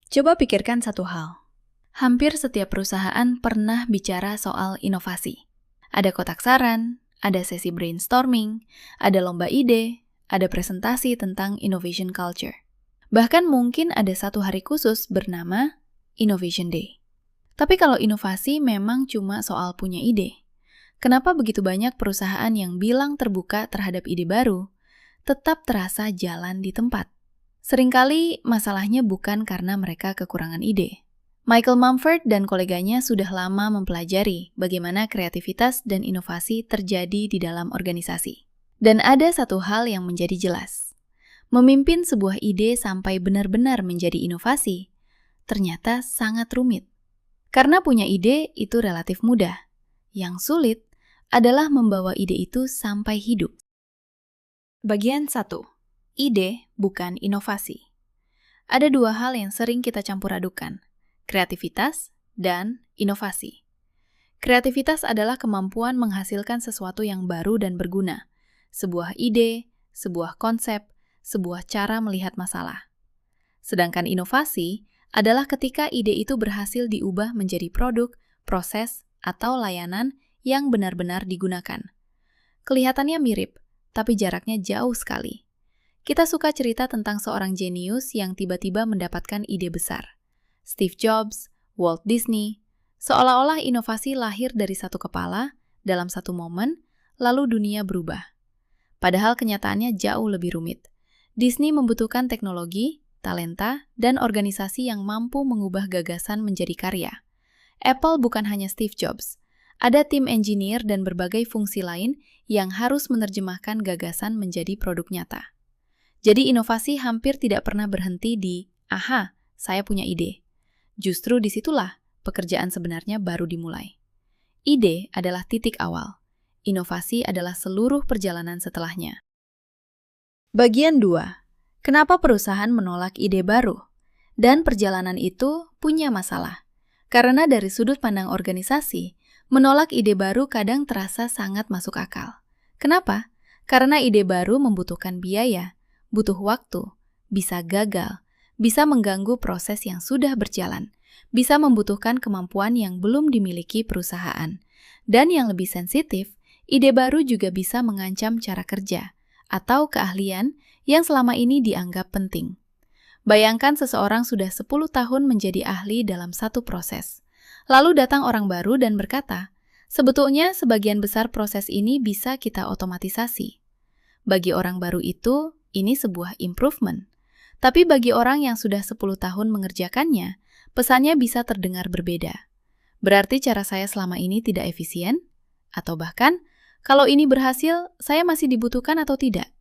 Coba pikirkan satu hal. Hampir setiap perusahaan pernah bicara soal inovasi. Ada kotak saran, ada sesi brainstorming, ada lomba ide, ada presentasi tentang innovation culture. Bahkan mungkin ada satu hari khusus bernama Innovation Day. Tapi kalau inovasi memang cuma soal punya ide, kenapa begitu banyak perusahaan yang bilang terbuka terhadap ide baru, tetap terasa jalan di tempat? Seringkali masalahnya bukan karena mereka kekurangan ide. Michael Mumford dan koleganya sudah lama mempelajari bagaimana kreativitas dan inovasi terjadi di dalam organisasi. Dan ada satu hal yang menjadi jelas. Memimpin sebuah ide sampai benar-benar menjadi inovasi, ternyata sangat rumit. Karena punya ide itu relatif mudah. Yang sulit adalah membawa ide itu sampai hidup. Bagian 1. Ide bukan inovasi. Ada dua hal yang sering kita campur adukan, kreativitas dan inovasi. Kreativitas adalah kemampuan menghasilkan sesuatu yang baru dan berguna, sebuah ide, sebuah konsep, sebuah cara melihat masalah. Sedangkan inovasi adalah ketika ide itu berhasil diubah menjadi produk, proses, atau layanan yang benar-benar digunakan. Kelihatannya mirip, tapi jaraknya jauh sekali. Kita suka cerita tentang seorang jenius yang tiba-tiba mendapatkan ide besar. Steve Jobs, Walt Disney, seolah-olah inovasi lahir dari satu kepala, dalam satu momen, lalu dunia berubah. Padahal kenyataannya jauh lebih rumit. Disney membutuhkan teknologi, talenta, dan organisasi yang mampu mengubah gagasan menjadi karya. Apple bukan hanya Steve Jobs. Ada tim engineer dan berbagai fungsi lain yang harus menerjemahkan gagasan menjadi produk nyata. Jadi inovasi hampir tidak pernah berhenti di, "Aha, saya punya ide." Justru disitulah pekerjaan sebenarnya baru dimulai. Ide adalah titik awal. Inovasi adalah seluruh perjalanan setelahnya. Bagian 2. Kenapa perusahaan menolak ide baru? Dan perjalanan itu punya masalah. Karena dari sudut pandang organisasi, menolak ide baru kadang terasa sangat masuk akal. Kenapa? Karena ide baru membutuhkan biaya, butuh waktu, bisa gagal, bisa mengganggu proses yang sudah berjalan, bisa membutuhkan kemampuan yang belum dimiliki perusahaan. Dan yang lebih sensitif, ide baru juga bisa mengancam cara kerja atau keahlian yang selama ini dianggap penting. Bayangkan seseorang sudah 10 tahun menjadi ahli dalam satu proses. Lalu datang orang baru dan berkata, sebetulnya sebagian besar proses ini bisa kita otomatisasi. Bagi orang baru itu, ini sebuah improvement. Tapi bagi orang yang sudah 10 tahun mengerjakannya, pesannya bisa terdengar berbeda. Berarti cara saya selama ini tidak efisien? Atau bahkan, kalau ini berhasil, saya masih dibutuhkan atau tidak?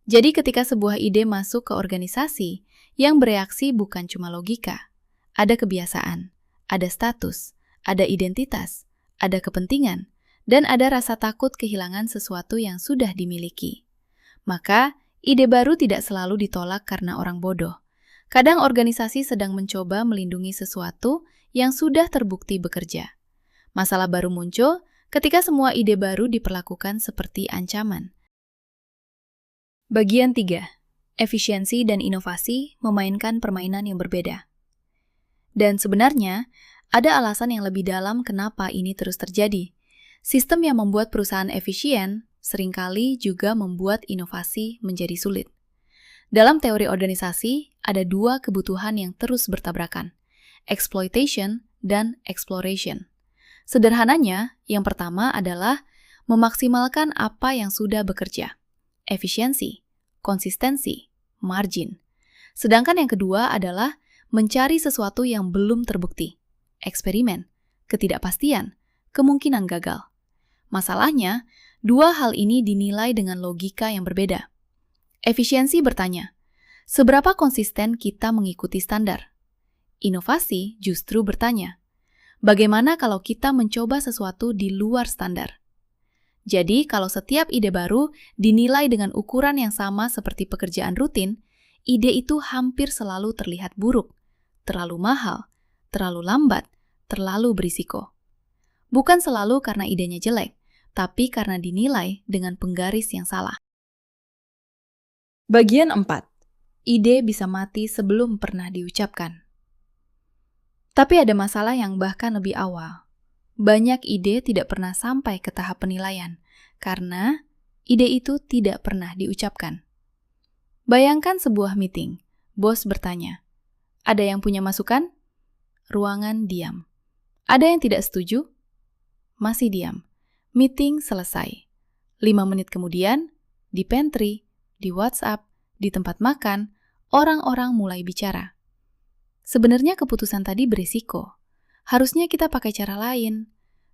Jadi ketika sebuah ide masuk ke organisasi, yang bereaksi bukan cuma logika. Ada kebiasaan, ada status, ada identitas, ada kepentingan, dan ada rasa takut kehilangan sesuatu yang sudah dimiliki. Maka, ide baru tidak selalu ditolak karena orang bodoh. Kadang organisasi sedang mencoba melindungi sesuatu yang sudah terbukti bekerja. Masalah baru muncul ketika semua ide baru diperlakukan seperti ancaman. Bagian 3. Efisiensi dan inovasi memainkan permainan yang berbeda. Dan sebenarnya, ada alasan yang lebih dalam kenapa ini terus terjadi. Sistem yang membuat perusahaan efisien seringkali juga membuat inovasi menjadi sulit. Dalam teori organisasi, ada dua kebutuhan yang terus bertabrakan, exploitation dan exploration. Sederhananya, yang pertama adalah memaksimalkan apa yang sudah bekerja, efisiensi, konsistensi, margin. Sedangkan yang kedua adalah mencari sesuatu yang belum terbukti, eksperimen, ketidakpastian, kemungkinan gagal. Masalahnya, dua hal ini dinilai dengan logika yang berbeda. Efisiensi bertanya, seberapa konsisten kita mengikuti standar? Inovasi justru bertanya, bagaimana kalau kita mencoba sesuatu di luar standar? Jadi, kalau setiap ide baru dinilai dengan ukuran yang sama seperti pekerjaan rutin, ide itu hampir selalu terlihat buruk, terlalu mahal, terlalu lambat, terlalu berisiko. Bukan selalu karena idenya jelek, tapi karena dinilai dengan penggaris yang salah. Bagian 4. Ide bisa mati sebelum pernah diucapkan. Tapi ada masalah yang bahkan lebih awal. Banyak ide tidak pernah sampai ke tahap penilaian, karena ide itu tidak pernah diucapkan. Bayangkan sebuah meeting, bos bertanya, "Ada yang punya masukan?" Ruangan diam. Ada yang tidak setuju? Masih diam. Meeting selesai. 5 menit kemudian, di pantry, di WhatsApp, di tempat makan, orang-orang mulai bicara. Sebenarnya keputusan tadi berisiko. Harusnya kita pakai cara lain.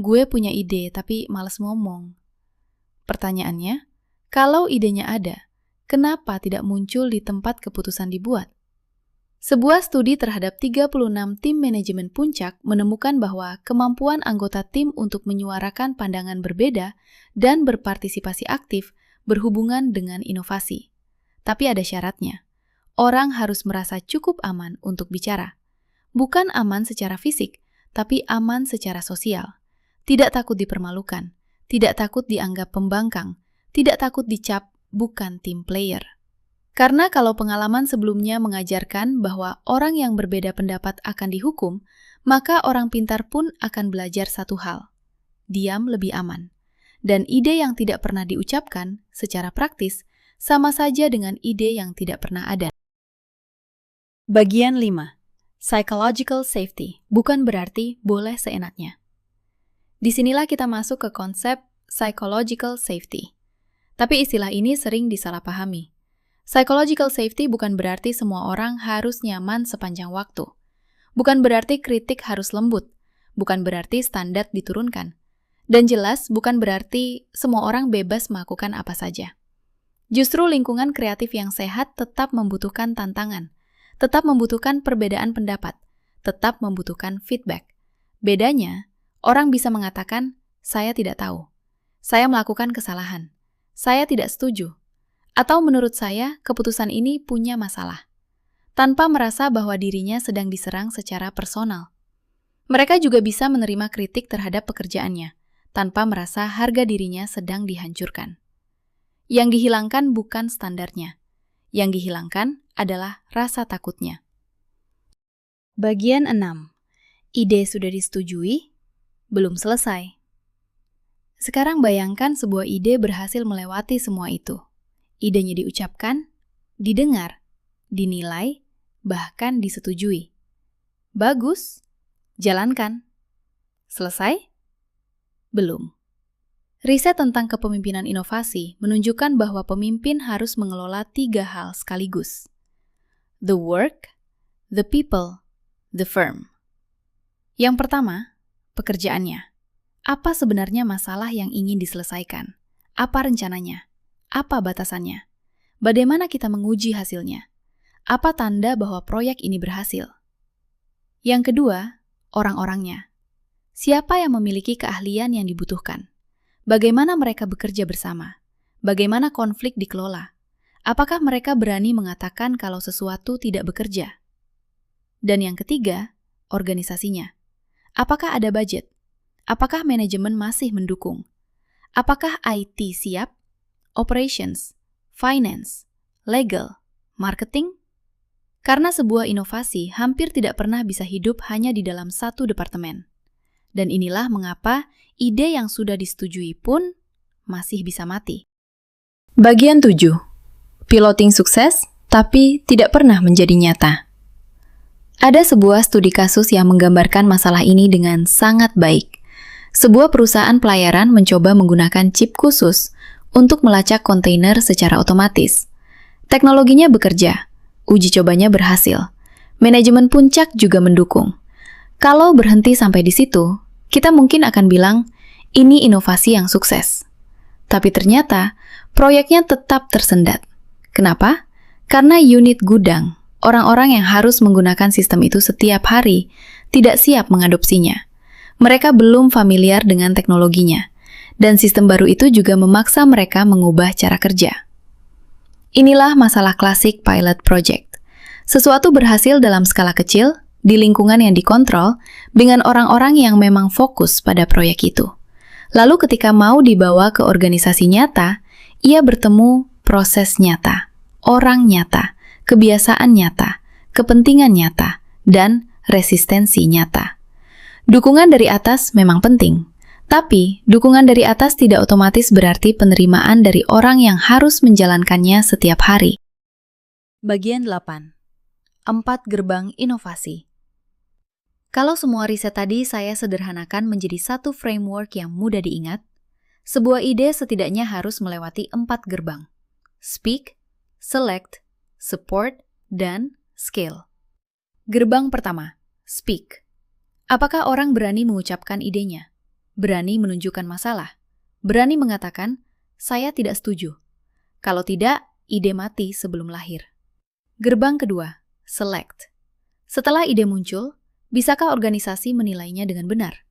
Gue punya ide tapi malas ngomong. Pertanyaannya, kalau idenya ada, kenapa tidak muncul di tempat keputusan dibuat? Sebuah studi terhadap 36 tim manajemen puncak menemukan bahwa kemampuan anggota tim untuk menyuarakan pandangan berbeda dan berpartisipasi aktif berhubungan dengan inovasi. Tapi ada syaratnya. Orang harus merasa cukup aman untuk bicara. Bukan aman secara fisik, tapi aman secara sosial. Tidak takut dipermalukan, tidak takut dianggap pembangkang, tidak takut dicap bukan team player. Karena kalau pengalaman sebelumnya mengajarkan bahwa orang yang berbeda pendapat akan dihukum, maka orang pintar pun akan belajar satu hal. Diam lebih aman. Dan ide yang tidak pernah diucapkan secara praktis sama saja dengan ide yang tidak pernah ada. Bagian 5. Psychological safety bukan berarti boleh seenaknya. Disinilah kita masuk ke konsep psychological safety. Tapi istilah ini sering disalahpahami. Psychological safety bukan berarti semua orang harus nyaman sepanjang waktu. Bukan berarti kritik harus lembut. Bukan berarti standar diturunkan. Dan jelas bukan berarti semua orang bebas melakukan apa saja. Justru lingkungan kreatif yang sehat tetap membutuhkan tantangan. Tetap membutuhkan perbedaan pendapat, tetap membutuhkan feedback. Bedanya, orang bisa mengatakan, "Saya tidak tahu. Saya melakukan kesalahan. Saya tidak setuju." Atau menurut saya, keputusan ini punya masalah. Tanpa merasa bahwa dirinya sedang diserang secara personal. Mereka juga bisa menerima kritik terhadap pekerjaannya, tanpa merasa harga dirinya sedang dihancurkan. Yang dihilangkan bukan standarnya. Yang dihilangkan adalah rasa takutnya. Bagian 6. Ide sudah disetujui, belum selesai. Sekarang bayangkan sebuah ide berhasil melewati semua itu. Idenya diucapkan, didengar, dinilai, bahkan disetujui. Bagus, jalankan. Selesai? Belum. Riset tentang kepemimpinan inovasi menunjukkan bahwa pemimpin harus mengelola 3 hal sekaligus. The work, the people, the firm. Yang pertama, pekerjaannya. Apa sebenarnya masalah yang ingin diselesaikan? Apa rencananya? Apa batasannya? Bagaimana kita menguji hasilnya? Apa tanda bahwa proyek ini berhasil? Yang kedua, orang-orangnya. Siapa yang memiliki keahlian yang dibutuhkan? Bagaimana mereka bekerja bersama? Bagaimana konflik dikelola? Apakah mereka berani mengatakan kalau sesuatu tidak bekerja? Dan yang ketiga, organisasinya. Apakah ada budget? Apakah manajemen masih mendukung? Apakah IT siap? Operations, finance, legal, marketing? Karena sebuah inovasi hampir tidak pernah bisa hidup hanya di dalam satu departemen. Dan inilah mengapa ide yang sudah disetujui pun masih bisa mati. Bagian 7. Piloting sukses, tapi tidak pernah menjadi nyata. Ada sebuah studi kasus yang menggambarkan masalah ini dengan sangat baik. Sebuah perusahaan pelayaran mencoba menggunakan chip khusus untuk melacak kontainer secara otomatis. Teknologinya bekerja, uji cobanya berhasil. Manajemen puncak juga mendukung. Kalau berhenti sampai di situ, kita mungkin akan bilang, ini inovasi yang sukses. Tapi ternyata, proyeknya tetap tersendat. Kenapa? Karena unit gudang, orang-orang yang harus menggunakan sistem itu setiap hari, tidak siap mengadopsinya. Mereka belum familiar dengan teknologinya, dan sistem baru itu juga memaksa mereka mengubah cara kerja. Inilah masalah klasik pilot project. Sesuatu berhasil dalam skala kecil, di lingkungan yang dikontrol, dengan orang-orang yang memang fokus pada proyek itu. Lalu ketika mau dibawa ke organisasi nyata, ia bertemu proses nyata, orang nyata, kebiasaan nyata, kepentingan nyata, dan resistensi nyata. Dukungan dari atas memang penting, tapi dukungan dari atas tidak otomatis berarti penerimaan dari orang yang harus menjalankannya setiap hari. Bagian 8. 4 gerbang inovasi. Kalau semua riset tadi saya sederhanakan menjadi satu framework yang mudah diingat, sebuah ide setidaknya harus melewati 4 gerbang. Speak, select, support, dan scale. Gerbang pertama, speak. Apakah orang berani mengucapkan idenya? Berani menunjukkan masalah? Berani mengatakan, saya tidak setuju. Kalau tidak, ide mati sebelum lahir. Gerbang kedua, select. Setelah ide muncul, bisakah organisasi menilainya dengan benar?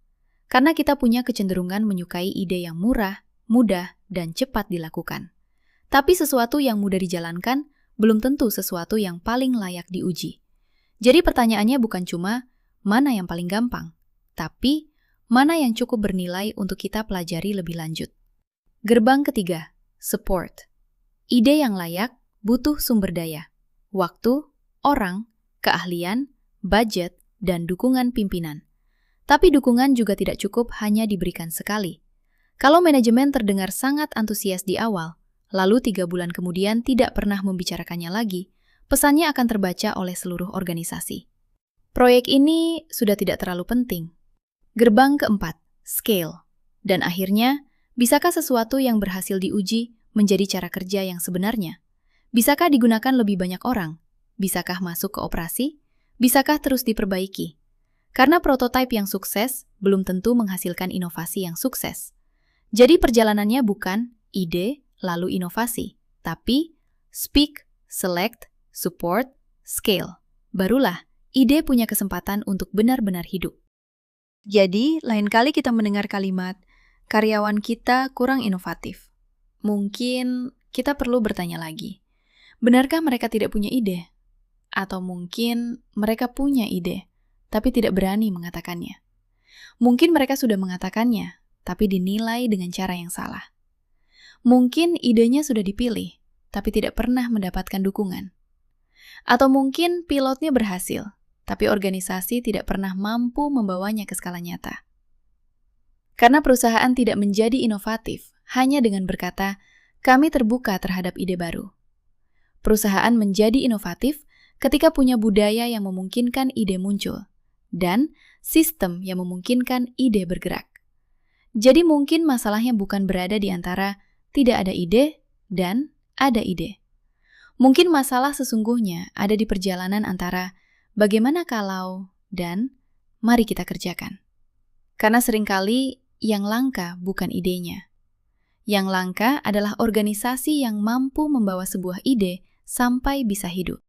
Karena kita punya kecenderungan menyukai ide yang murah, mudah, dan cepat dilakukan. Tapi sesuatu yang mudah dijalankan belum tentu sesuatu yang paling layak diuji. Jadi pertanyaannya bukan cuma mana yang paling gampang, tapi mana yang cukup bernilai untuk kita pelajari lebih lanjut. Gerbang ketiga, support. Ide yang layak butuh sumber daya, waktu, orang, keahlian, budget, dan dukungan pimpinan. Tapi dukungan juga tidak cukup hanya diberikan sekali. Kalau manajemen terdengar sangat antusias di awal, lalu 3 bulan kemudian tidak pernah membicarakannya lagi, pesannya akan terbaca oleh seluruh organisasi. Proyek ini sudah tidak terlalu penting. Gerbang keempat, scale. Dan akhirnya, bisakah sesuatu yang berhasil diuji menjadi cara kerja yang sebenarnya? Bisakah digunakan lebih banyak orang? Bisakah masuk ke operasi? Bisakah terus diperbaiki? Karena prototipe yang sukses belum tentu menghasilkan inovasi yang sukses. Jadi perjalanannya bukan ide lalu inovasi, tapi speak, select, support, scale. Barulah ide punya kesempatan untuk benar-benar hidup. Jadi, lain kali kita mendengar kalimat, karyawan kita kurang inovatif. Mungkin kita perlu bertanya lagi, benarkah mereka tidak punya ide? Atau mungkin mereka punya ide, tapi tidak berani mengatakannya. Mungkin mereka sudah mengatakannya, tapi dinilai dengan cara yang salah. Mungkin idenya sudah dipilih, tapi tidak pernah mendapatkan dukungan. Atau mungkin pilotnya berhasil, tapi organisasi tidak pernah mampu membawanya ke skala nyata. Karena perusahaan tidak menjadi inovatif hanya dengan berkata, kami terbuka terhadap ide baru. Perusahaan menjadi inovatif ketika punya budaya yang memungkinkan ide muncul, dan sistem yang memungkinkan ide bergerak. Jadi mungkin masalahnya bukan berada di antara tidak ada ide dan ada ide. Mungkin masalah sesungguhnya ada di perjalanan antara bagaimana kalau dan mari kita kerjakan. Karena seringkali yang langka bukan idenya. Yang langka adalah organisasi yang mampu membawa sebuah ide sampai bisa hidup.